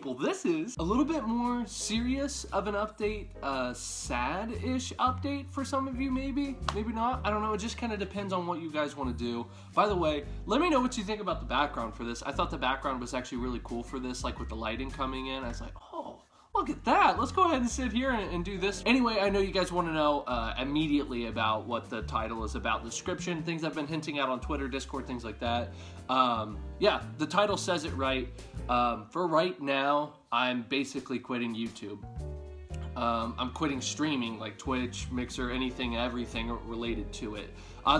people. This is a little bit more serious of an update, sad-ish update for some of you, maybe not. I don't know, it just kind of depends on what you guys want to do. By the way, let me know what you think about the background for this. I thought the background was actually really cool for this, like with the lighting coming in. I was like, oh, look at that. Let's go ahead and sit here and do this. Anyway, I know you guys want to know immediately about what the title is about, description, things I've been hinting out on Twitter, Discord, things like that. Yeah, the title says it right. For right now, I'm basically quitting YouTube. I'm quitting streaming, like Twitch, Mixer, anything, everything related to it.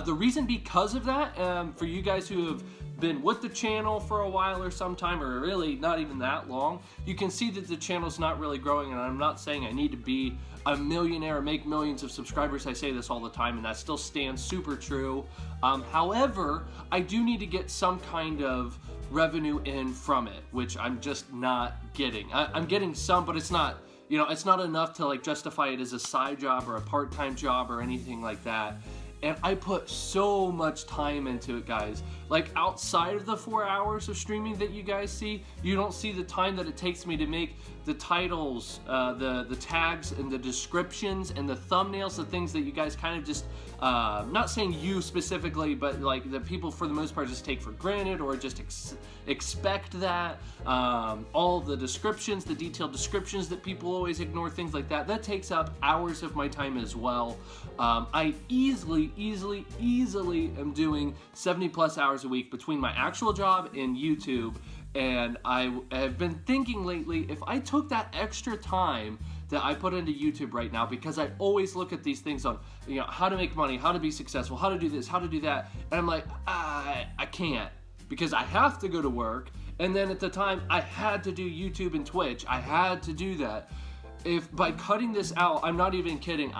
The reason because of that, for you guys who have been with the channel for a while or some time, or really not even that long, you can see that the channel's not really growing, and I'm not saying I need to be a millionaire or make millions of subscribers. I say this all the time, and that still stands super true. However, I do need to get some kind of revenue in from it, which I'm just not getting. I'm getting some, but it's not, you know, it's not enough to like justify it as a side job or a part-time job or anything like that. And I put so much time into it, guys. Like outside of the 4 hours of streaming that you guys see, you don't see the time that it takes me to make the titles, the tags and the descriptions and the thumbnails, the things that you guys kind of just, not saying you specifically, but like the people for the most part just take for granted or just expect that. All the descriptions, the detailed descriptions that people always ignore, things like that, that takes up hours of my time as well. I easily am doing 70 plus hours a week between my actual job and YouTube, and I have been thinking lately, if I took that extra time that I put into YouTube right now, because I always look at these things on, you know, how to make money, how to be successful, how to do this, how to do that, and I'm like, I can't, because I have to go to work, and then at the time, I had to do YouTube and Twitch, I had to do that. If by cutting this out, I'm not even kidding,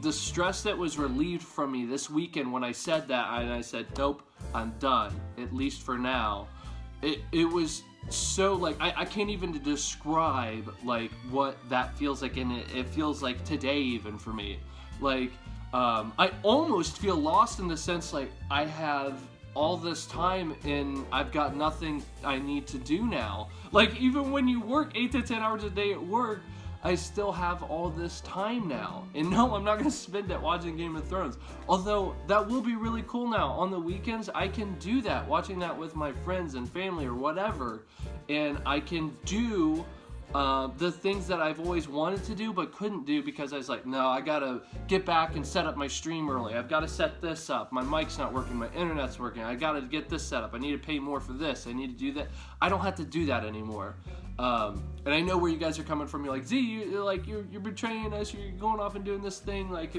the stress that was relieved from me this weekend when I said that, and I said, nope, I'm done, at least for now. It was so, like, I can't even describe, like, what that feels like, and it feels like today even for me. Like, I almost feel lost in the sense, like, I have all this time and I've got nothing I need to do now. Like, even when you work 8 to 10 hours a day at work, I still have all this time now. And no, I'm not going to spend it watching Game of Thrones. Although, that will be really cool now. On the weekends, I can do that, watching that with my friends and family or whatever. And I can do the things that I've always wanted to do but couldn't do because I was like, no, I gotta get back and set up my stream early. I've got to set this up. My mic's not working. My internet's working. I gotta get this set up. I need to pay more for this. I need to do that. I don't have to do that anymore. And I know where you guys are coming from. You're like, Z, you're betraying us. You're going off and doing this thing. Like,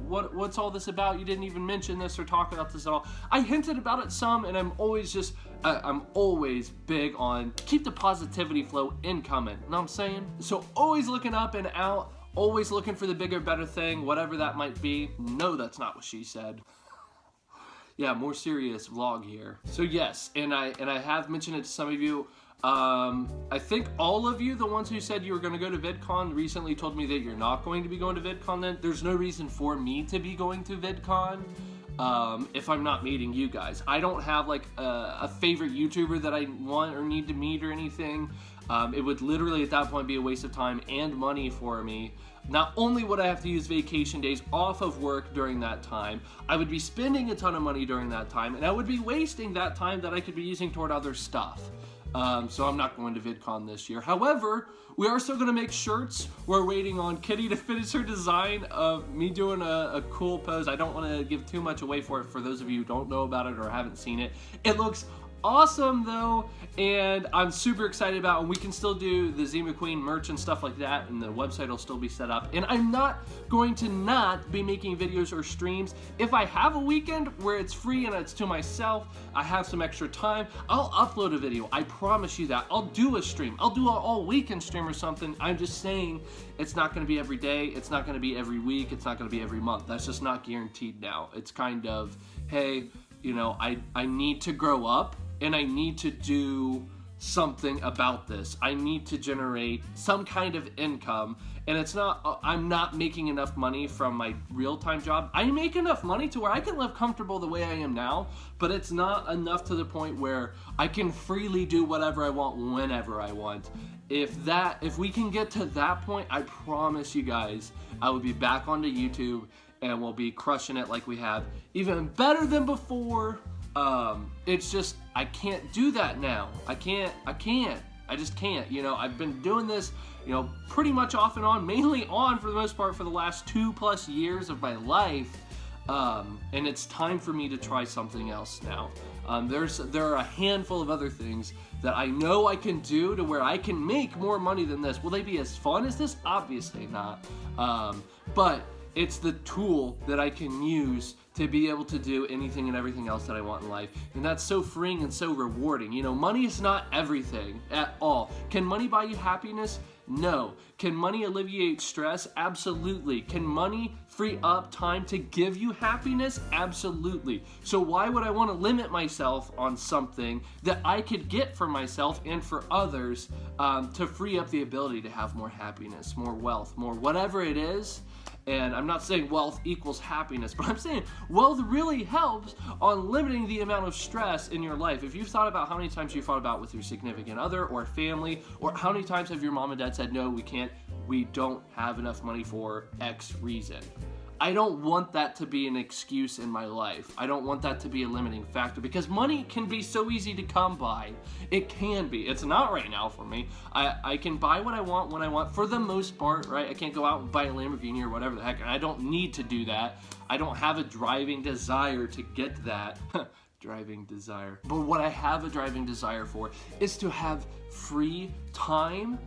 what's all this about? You didn't even mention this or talk about this at all. I hinted about it some, and I'm always big on keep the positivity flow incoming. You know what I'm saying? So always looking up and out, always looking for the bigger, better thing, whatever that might be. No, that's not what she said. Yeah, more serious vlog here. So yes, and I have mentioned it to some of you. I think all of you, the ones who said you were going to go to VidCon, recently told me that you're not going to be going to VidCon then. There's no reason for me to be going to VidCon if I'm not meeting you guys. I don't have like a favorite YouTuber that I want or need to meet or anything. It would literally at that point be a waste of time and money for me. Not only would I have to use vacation days off of work during that time, I would be spending a ton of money during that time, and I would be wasting that time that I could be using toward other stuff. So I'm not going to VidCon this year. However, we are still going to make shirts. We're waiting on Kitty to finish her design of me doing a cool pose. I don't want to give too much away for it for those of you who don't know about it or haven't seen it. It looks awesome though, and I'm super excited about it. And we can still do the Z McQueen merch and stuff like that, and the website will still be set up. And I'm not going to not be making videos or streams. If I have a weekend where it's free and it's to myself, I have some extra time, I'll upload a video. I promise you that. I'll do a stream. I'll do an all weekend stream or something. I'm just saying it's not going to be every day. It's not going to be every week. It's not going to be every month. That's just not guaranteed now. It's kind of, hey, you know, I need to grow up. And I need to do something about this. I need to generate some kind of income, and it's not, I'm not making enough money from my real-time job. I make enough money to where I can live comfortable the way I am now, but it's not enough to the point where I can freely do whatever I want whenever I want. If we can get to that point, I promise you guys, I will be back onto YouTube and we'll be crushing it like we have, even better than before. It's just, I can't do that now. I just can't, you know. I've been doing this, you know, pretty much off and on, mainly on for the most part for the last 2+ years of my life. And it's time for me to try something else now. There are a handful of other things that I know I can do to where I can make more money than this. Will they be as fun as this? Obviously not. But it's the tool that I can use to be able to do anything and everything else that I want in life. And that's so freeing and so rewarding. You know, money is not everything at all. Can money buy you happiness? No. Can money alleviate stress? Absolutely. Can money free up time to give you happiness? Absolutely. So why would I want to limit myself on something that I could get for myself and for others to free up the ability to have more happiness, more wealth, more whatever it is? And I'm not saying wealth equals happiness, but I'm saying wealth really helps on limiting the amount of stress in your life. If you've thought about how many times you fought about with your significant other or family, or how many times have your mom and dad said, no, we don't have enough money for X reason. I don't want that to be an excuse in my life. I don't want that to be a limiting factor, because money can be so easy to come by. It can be. It's not right now for me. I can buy what I want when I want, for the most part, right? I can't go out and buy a Lamborghini or whatever the heck, and I don't need to do that. I don't have a driving desire to get that. Driving desire. But what I have a driving desire for is to have free time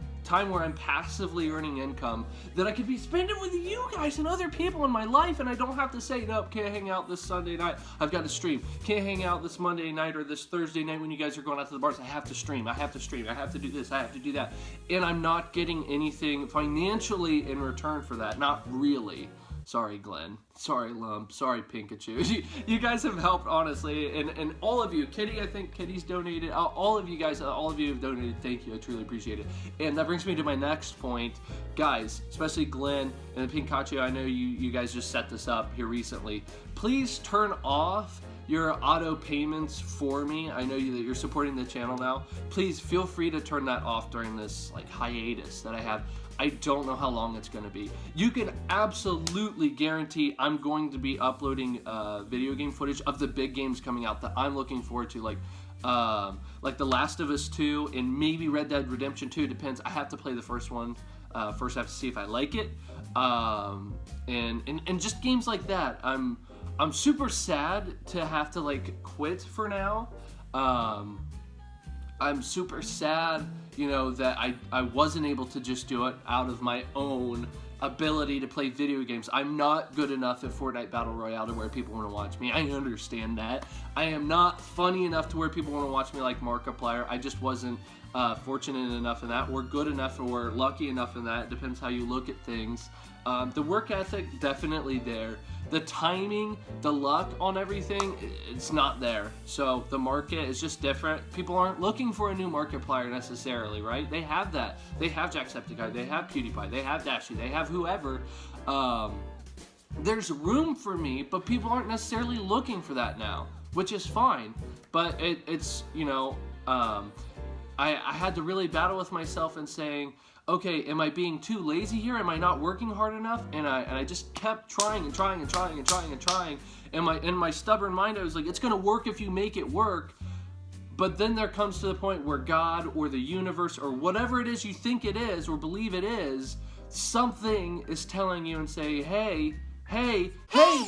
where I'm passively earning income that I could be spending with you guys and other people in my life, and I don't have to say, nope, can't hang out this Sunday night, I've got to stream. Can't hang out this Monday night or this Thursday night when you guys are going out to the bars, I have to stream, I have to do this, I have to do that. And I'm not getting anything financially in return for that, not really. Sorry, Glenn. Sorry, Lump. Sorry, Pikachu. You guys have helped, honestly. And all of you, Kitty, I think Kitty's donated. All of you guys, all of you have donated. Thank you. I truly appreciate it. And that brings me to my next point. Guys, especially Glenn and Pikachu, I know you guys just set this up here recently. Please turn off your auto payments for me. I know that you're supporting the channel now. Please feel free to turn that off during this hiatus that I have. I don't know how long it's going to be. You can absolutely guarantee I'm going to be uploading video game footage of the big games coming out that I'm looking forward to, like The Last of Us 2 and maybe Red Dead Redemption 2. Depends. I have to play the first one. First I have to see if I like it. And just games like that. I'm super sad to have to quit for now. I'm super sad, you know, that I wasn't able to just do it out of my own ability to play video games. I'm not good enough at Fortnite Battle Royale to where people want to watch me. I understand that. I am not funny enough to where people want to watch me like Markiplier. I just wasn't fortunate enough in that, or good enough, or lucky enough in that. It depends how you look at things. The work ethic, definitely there. The timing, the luck on everything, it's not there. So the market is just different. People aren't looking for a new Markiplier necessarily, right? They have that. They have Jacksepticeye, they have PewDiePie, they have Dashy, they have whoever. There's room for me, but people aren't necessarily looking for that now, which is fine. But it's, you know, I had to really battle with myself and saying, okay, am I being too lazy here? Am I not working hard enough? And I just kept trying and trying and trying and trying and trying. And in my stubborn mind, I was like, it's gonna work if you make it work. But then there comes to the point where God or the universe or whatever it is you think it is or believe it is, something is telling you and say, hey,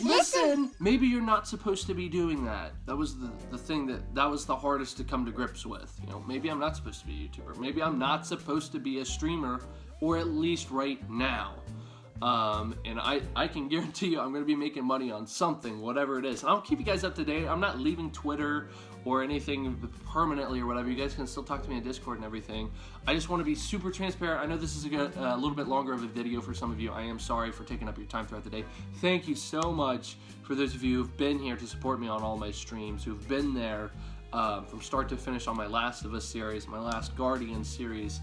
listen! Maybe you're not supposed to be doing that. That was the thing that was the hardest to come to grips with. You know, maybe I'm not supposed to be a YouTuber. Maybe I'm not supposed to be a streamer, or at least right now. And I can guarantee you I'm going to be making money on something, whatever it is. And I'll keep you guys up to date. I'm not leaving Twitter or anything permanently or whatever. You guys can still talk to me in Discord and everything. I just want to be super transparent. I know this is a little bit longer of a video for some of you. I am sorry for taking up your time throughout the day. Thank you so much for those of you who've been here to support me on all my streams, who've been there from start to finish on my Last of Us series, my Last Guardian series,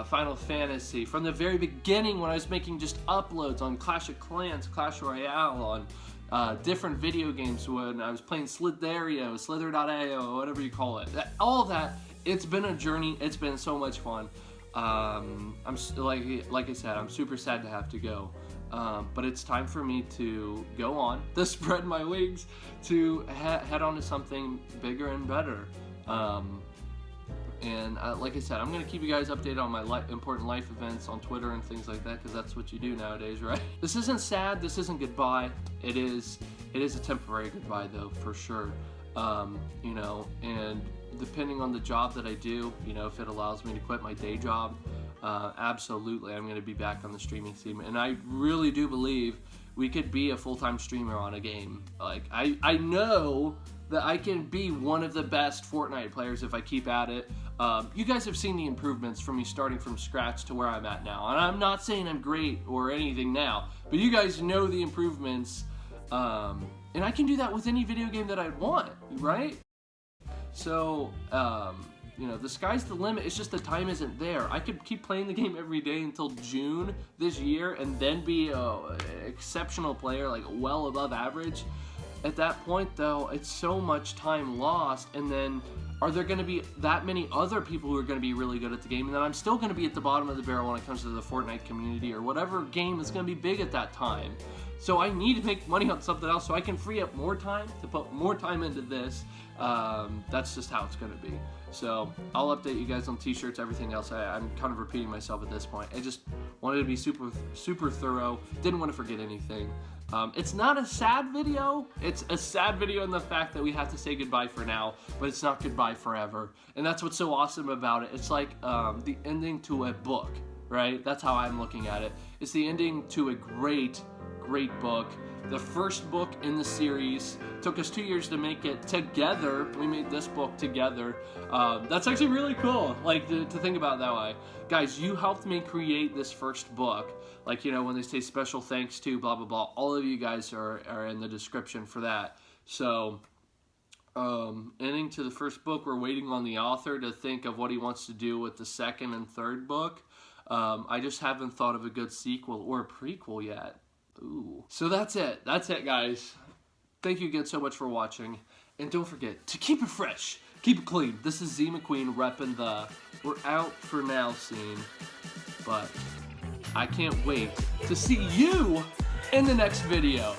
Final Fantasy, from the very beginning when I was making just uploads on Clash of Clans, Clash Royale, on different video games, when I was playing Slither.io, Slither.io, whatever you call it. All of that, it's been a journey. It's been so much fun. I'm like I said, I'm super sad to have to go. But it's time for me to go on, to spread my wings, to head on to something bigger and better. Like I said, I'm going to keep you guys updated on my important life events on Twitter and things like that, because that's what you do nowadays, right? This isn't sad, this isn't goodbye. It is a temporary goodbye, though, for sure. You know, and depending on the job that I do, you know, if it allows me to quit my day job, absolutely, I'm going to be back on the streaming scene. And I really do believe we could be a full-time streamer on a game. Like, I know that I can be one of the best Fortnite players if I keep at it. You guys have seen the improvements from me starting from scratch to where I'm at now. And I'm not saying I'm great or anything now, but you guys know the improvements. And I can do that with any video game that I want, right? So, you know, the sky's the limit. It's just the time isn't there. I could keep playing the game every day until June this year and then be an exceptional player, like well above average. At that point, though, it's so much time lost, and then are there going to be that many other people who are going to be really good at the game, and then I'm still going to be at the bottom of the barrel when it comes to the Fortnite community or whatever game is going to be big at that time. So I need to make money on something else so I can free up more time to put more time into this. That's just how it's going to be. So I'll update you guys on t-shirts, everything else. I'm kind of repeating myself at this point. I just wanted to be super thorough. Didn't want to forget anything. It's not a sad video. It's a sad video in the fact that we have to say goodbye for now, but it's not goodbye forever. And that's what's so awesome about it. It's like the ending to a book, right? That's how I'm looking at it. It's the ending to a great book. The first book in the series. Took us 2 years to make it together. We made this book together. That's actually really cool, like, to think about it that way. Guys, you helped me create this first book. Like, you know, when they say special thanks to blah, blah, blah, all of you guys are in the description for that. So, ending to the first book, we're waiting on the author to think of what he wants to do with the second and third book. I just haven't thought of a good sequel or a prequel yet. Ooh. So that's it. That's it, guys. Thank you again so much for watching. And don't forget to keep it fresh. Keep it clean. This is Z McQueen repping the "we're out for now" scene. But I can't wait to see you in the next video.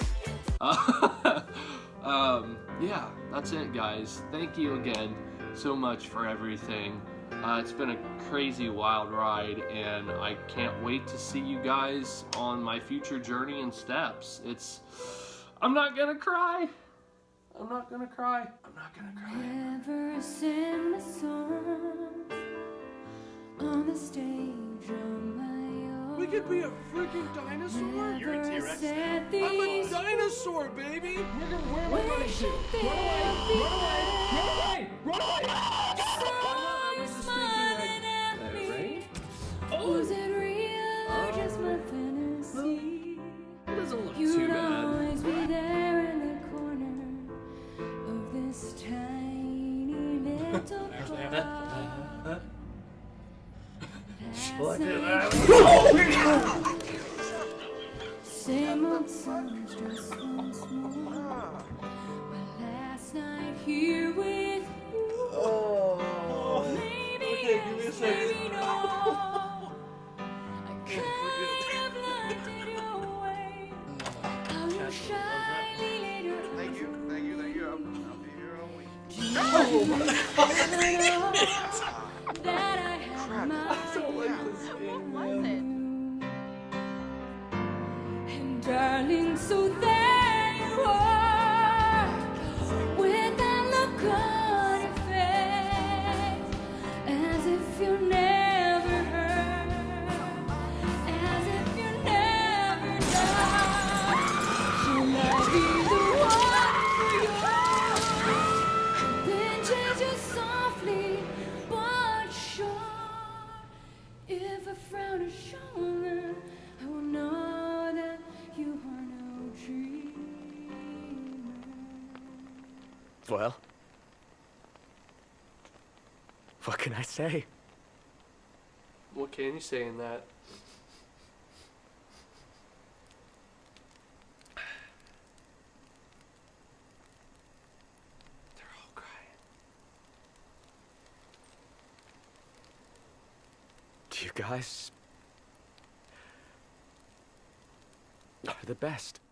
Yeah, that's it, guys. Thank you again so much for everything. It's been a crazy wild ride, and I can't wait to see you guys on my future journey and steps. I'm not gonna cry. I'm not gonna cry. I'm not gonna cry. Never sing the songs on the stage on my own. We could be a freaking dinosaur. You're a T-Rex now. I'm a dinosaur, baby. Where am I going to? Run away! Run away! Run away! Run away! Smiling at me. Was it real or just my fantasy? It doesn't look too You'd bad. always be there in the corner of this tiny little bar. Same old songs just once more. My last night here with you. Oh. Maybe Okay, give me a yes, second. maybe no. I kind of looked at your way. How you shyly laid your arms Thank you. I'll be here all week. Oh my God. That I had my and darling, so there you are, with that look on your face, as if you never heard, as if you never died. Should I be the one for you? Then change you softly, but sure. If a frown is shown, I will know that you are no dreamer. Well, can I say? What can you say in that? They're all crying. You guys are the best.